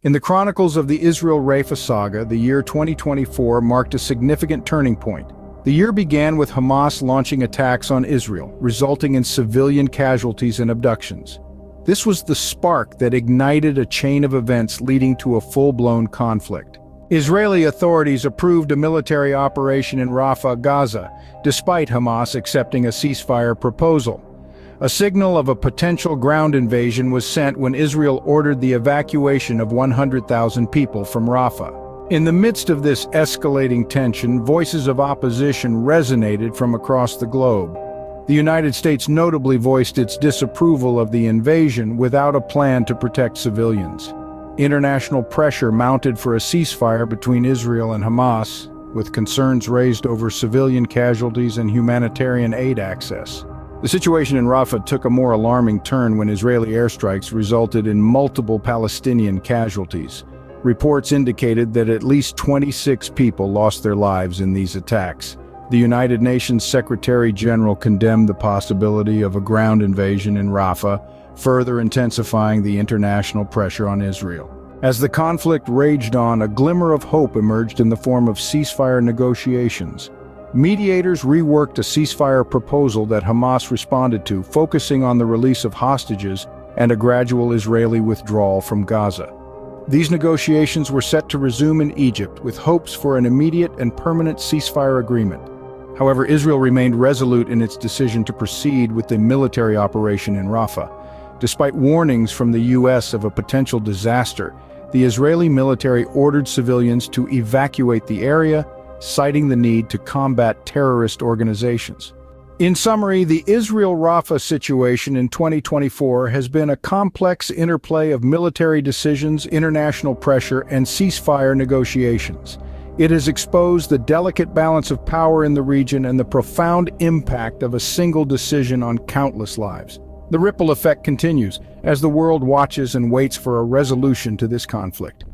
In the chronicles of the Israel-Rafah saga, the year 2024 marked a significant turning point. The year began with Hamas launching attacks on Israel, resulting in civilian casualties and abductions. This was the spark that ignited a chain of events leading to a full-blown conflict. Israeli authorities approved a military operation in Rafah, Gaza, despite Hamas accepting a ceasefire proposal. A signal of a potential ground invasion was sent when Israel ordered the evacuation of 100,000 people from Rafah. In the midst of this escalating tension, voices of opposition resonated from across the globe. The United States notably voiced its disapproval of the invasion without a plan to protect civilians. International pressure mounted for a ceasefire between Israel and Hamas, with concerns raised over civilian casualties and humanitarian aid access. The situation in Rafah took a more alarming turn when Israeli airstrikes resulted in multiple Palestinian casualties. Reports indicated that at least 26 people lost their lives in these attacks. The United Nations Secretary General condemned the possibility of a ground invasion in Rafah, further intensifying the international pressure on Israel. As the conflict raged on, a glimmer of hope emerged in the form of ceasefire negotiations. Mediators reworked a ceasefire proposal that Hamas responded to, focusing on the release of hostages and a gradual Israeli withdrawal from Gaza. These negotiations were set to resume in Egypt, with hopes for an immediate and permanent ceasefire agreement. However, Israel remained resolute in its decision to proceed with the military operation in Rafah. Despite warnings from the U.S. of a potential disaster, the Israeli military ordered civilians to evacuate the area, citing the need to combat terrorist organizations. In summary, the Israel-Rafah situation in 2024 has been a complex interplay of military decisions, international pressure, and ceasefire negotiations. It has exposed the delicate balance of power in the region and the profound impact of a single decision on countless lives. The ripple effect continues as the world watches and waits for a resolution to this conflict.